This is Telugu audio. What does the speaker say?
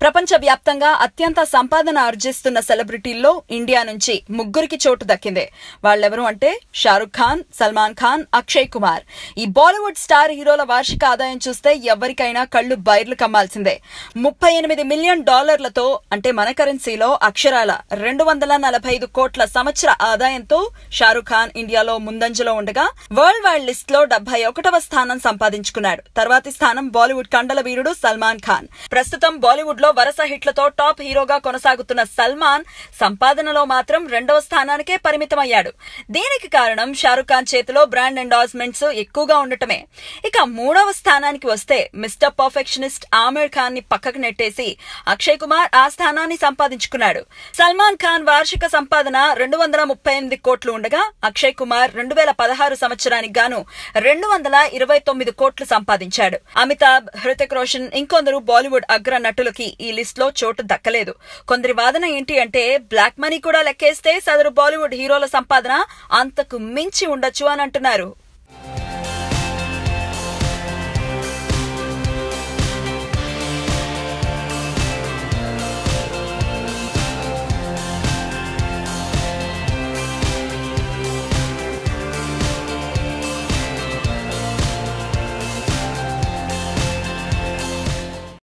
ప్రపంచవ్యాప్తంగా అత్యంత సంపాదన ఆర్జిస్తున్న సెలబ్రిటీల్లో ఇండియా నుంచి ముగ్గురికి చోటు దక్కింది. వాళ్ళెవరు అంటే షారుఖ్ ఖాన్, సల్మాన్ ఖాన్, అక్షయ్ కుమార్. ఈ బాలీవుడ్ స్టార్ హీరోల వార్షిక ఆదాయం చూస్తే ఎవరికైనా కళ్లు బైర్లు కమ్మాల్సిందే. $38 మిలియన్ అంటే మన కరెన్సీలో అక్షరాల 245 కోట్ల సంవత్సర ఆదాయంతో షారుఖ్ ఖాన్ ఇండియాలో ముందంజలో ఉండగా వరల్డ్ వైడ్ లిస్ట్ లో 71వ స్థానం సంపాదించుకున్నాడు. తర్వాతి స్థానం బాలీవుడ్ కండల వీరుడు సల్మాన్ ఖాన్. ప్రస్తుతం బాలీవుడ్ లో వరుస హిట్లతో టాప్ హీరోగా కొనసాగుతున్న సల్మాన్ సంపాదనలో మాత్రం 2వ స్థానానికే పరిమితమయ్యాడు. దీనికి కారణం షారుఖ్ ఖాన్ చేతిలో బ్రాండ్ ఎండార్స్మెంట్స్ ఎక్కువగా ఉండటమే. ఇక 3వ స్థానానికి వస్తే మిస్టర్ పర్ఫెక్షనిస్ట్ ఆమిర్ ఖాన్ ని పక్కకు నెట్టేసి అక్షయ్ కుమార్ ఆ స్థానాన్ని సంపాదించుకున్నాడు. సల్మాన్ ఖాన్ వార్షిక సంపాదన 238 కోట్లు ఉండగా అక్షయ్ కుమార్ 2016 సంవత్సరానికి గాను 229 కోట్లు సంపాదించాడు. అమితాబ్, హృతిక్ రోషన్ ఇంకొందరు బాలీవుడ్ అగ్ర నటులకి ఈ లిస్ట్ లో చోటు దక్కలేదు. కొందరి వాదన ఏంటి అంటే బ్లాక్ మనీ కూడా లెక్కేస్తే సదరు బాలీవుడ్ హీరోల సంపాదన అంతకు మించి ఉండొచ్చు అని అంటున్నారు.